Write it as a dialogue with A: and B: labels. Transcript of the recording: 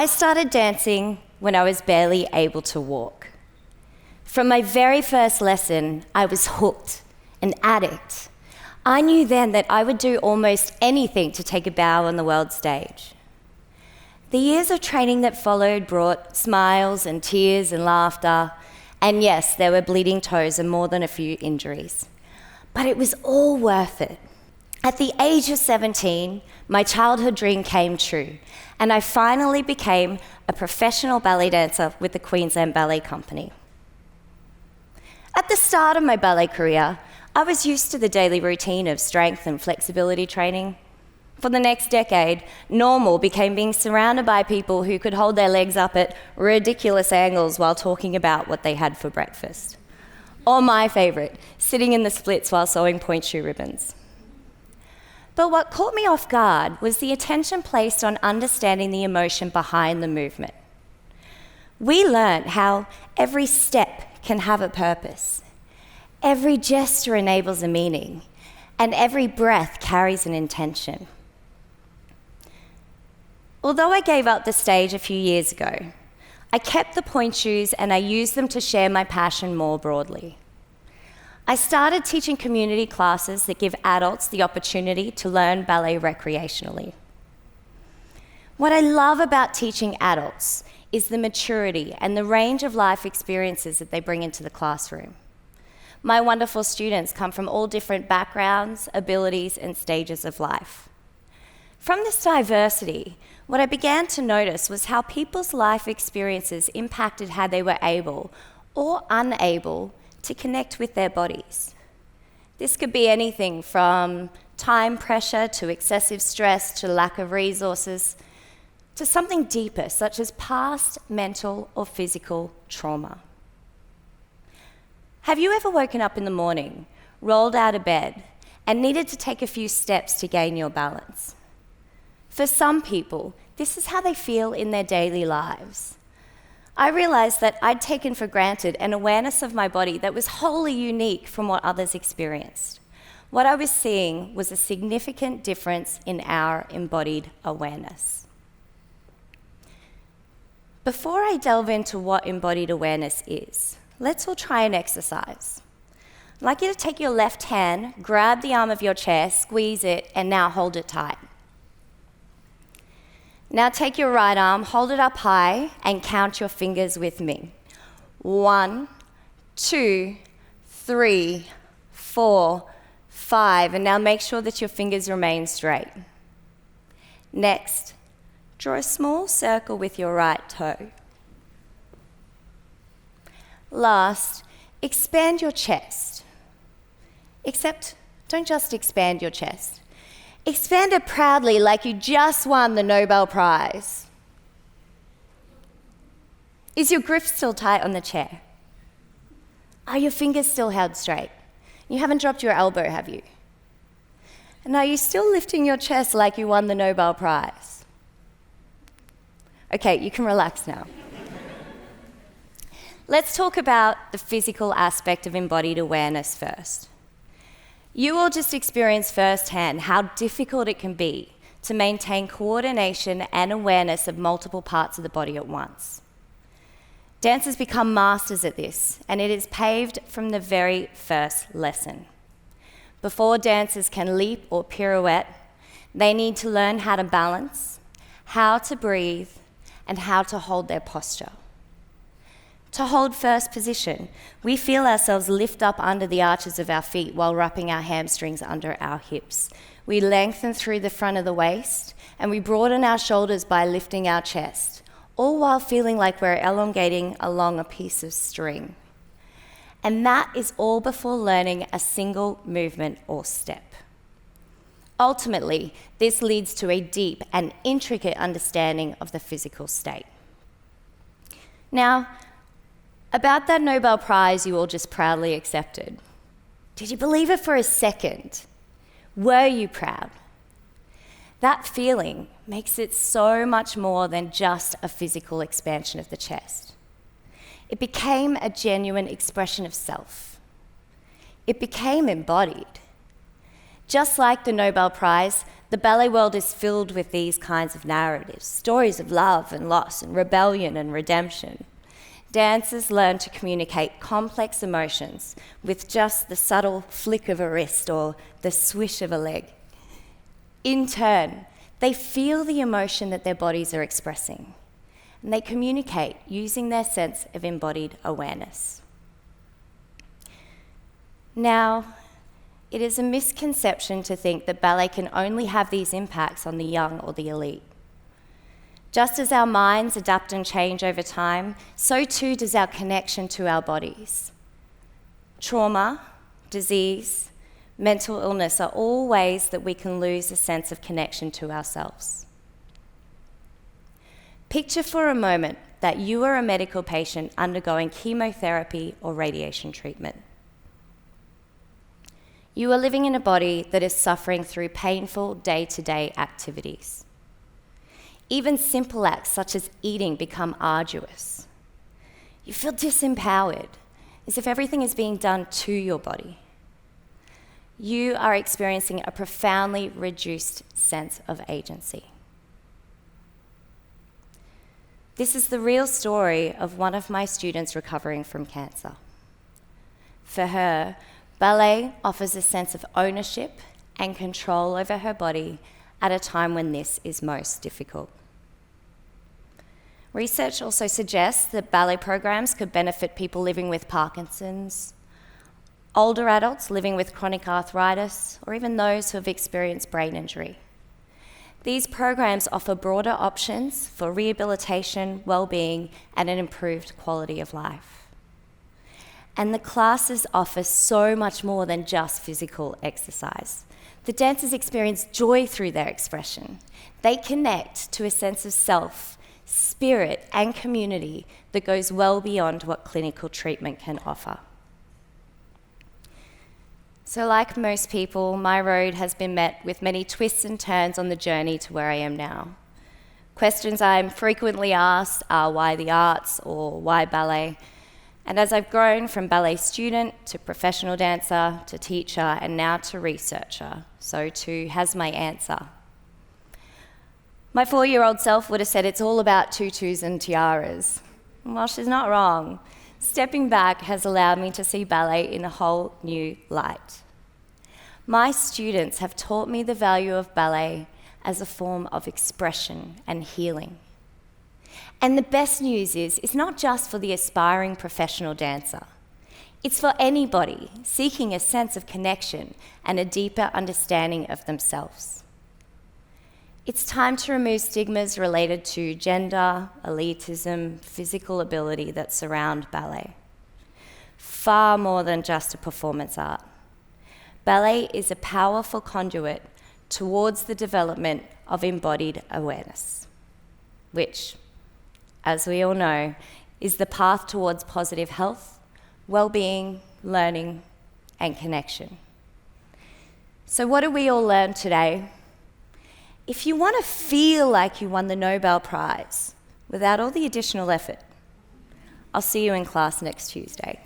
A: I started dancing when I was barely able to walk. From my very first lesson, I was hooked, an addict. I knew then that I would do almost anything to take a bow on the world stage. The years of training that followed brought smiles and tears and laughter, and yes, there were bleeding toes and more than a few injuries. But it was all worth it. At the age of 17, my childhood dream came true, and I finally became a professional ballet dancer with the Queensland Ballet Company. At the start of my ballet career, I was used to the daily routine of strength and flexibility training. For the next decade, normal became being surrounded by people who could hold their legs up at ridiculous angles while talking about what they had for breakfast. Or my favourite, sitting in the splits while sewing point shoe ribbons. But what caught me off guard was the attention placed on understanding the emotion behind the movement. We learned how every step can have a purpose, every gesture enables a meaning, and every breath carries an intention. Although I gave up the stage a few years ago, I kept the point shoes and I used them to share my passion more broadly. I started teaching community classes that give adults the opportunity to learn ballet recreationally. What I love about teaching adults is the maturity and the range of life experiences that they bring into the classroom. My wonderful students come from all different backgrounds, abilities, and stages of life. From this diversity, what I began to notice was how people's life experiences impacted how they were able or unable to connect with their bodies. This could be anything from time pressure to excessive stress to lack of resources to something deeper, such as past mental or physical trauma. Have you ever woken up in the morning, rolled out of bed, and needed to take a few steps to gain your balance? For some people, this is how they feel in their daily lives. I realized that I'd taken for granted an awareness of my body that was wholly unique from what others experienced. What I was seeing was a significant difference in our embodied awareness. Before I delve into what embodied awareness is, let's all try an exercise. I'd like you to take your left hand, grab the arm of your chair, squeeze it, and now hold it tight. Now take your right arm, hold it up high, and count your fingers with me. 1, 2, 3, 4, 5, and now make sure that your fingers remain straight. Next, draw a small circle with your right toe. Last, expand your chest. Except, don't just expand your chest. Expand it proudly like you just won the Nobel Prize. Is your grip still tight on the chair? Are your fingers still held straight? You haven't dropped your elbow, have you? And are you still lifting your chest like you won the Nobel Prize? Okay, you can relax now. Let's talk about the physical aspect of embodied awareness first. You all just experienced firsthand how difficult it can be to maintain coordination and awareness of multiple parts of the body at once. Dancers become masters at this, and it is paved from the very first lesson. Before dancers can leap or pirouette, they need to learn how to balance, how to breathe, and how to hold their posture. To hold first position, we feel ourselves lift up under the arches of our feet while wrapping our hamstrings under our hips. We lengthen through the front of the waist, and we broaden our shoulders by lifting our chest, all while feeling like we're elongating along a piece of string. And that is all before learning a single movement or step. Ultimately, this leads to a deep and intricate understanding of the physical state. Now, about that Nobel Prize you all just proudly accepted. Did you believe it for a second? Were you proud? That feeling makes it so much more than just a physical expansion of the chest. It became a genuine expression of self. It became embodied. Just like the Nobel Prize, The ballet world is filled with these kinds of narratives, stories of love and loss and rebellion and redemption. Dancers learn to communicate complex emotions with just the subtle flick of a wrist or the swish of a leg. In turn, they feel the emotion that their bodies are expressing, and they communicate using their sense of embodied awareness. Now, it is a misconception to think that ballet can only have these impacts on the young or the elite. Just as our minds adapt and change over time, so too does our connection to our bodies. Trauma, disease, mental illness are all ways that we can lose a sense of connection to ourselves. Picture for a moment that you are a medical patient undergoing chemotherapy or radiation treatment. You are living in a body that is suffering through painful day-to-day activities. Even simple acts such as eating become arduous. You feel disempowered, as if everything is being done to your body. You are experiencing a profoundly reduced sense of agency. This is the real story of one of my students recovering from cancer. For her, ballet offers a sense of ownership and control over her body at a time when this is most difficult. Research also suggests that ballet programs could benefit people living with Parkinson's, older adults living with chronic arthritis, or even those who have experienced brain injury. These programs offer broader options for rehabilitation, well-being, and an improved quality of life. And the classes offer so much more than just physical exercise. The dancers experience joy through their expression. They connect to a sense of self, spirit, and community that goes well beyond what clinical treatment can offer. So like most people, my road has been met with many twists and turns on the journey to where I am now. Questions I'm frequently asked are why the arts or why ballet? And as I've grown from ballet student to professional dancer to teacher and now to researcher, so too has my answer. My 4-year-old self would have said it's all about tutus and tiaras. Well, she's not wrong. Stepping back has allowed me to see ballet in a whole new light. My students have taught me the value of ballet as a form of expression and healing. And the best news is, it's not just for the aspiring professional dancer. It's for anybody seeking a sense of connection and a deeper understanding of themselves. It's time to remove stigmas related to gender, elitism, physical ability that surround ballet. Far more than just a performance art. Ballet is a powerful conduit towards the development of embodied awareness, which, as we all know, is the path towards positive health, well-being, learning, and connection. So what did we all learn today? If you want to feel like you won the Nobel Prize without all the additional effort, I'll see you in class next Tuesday.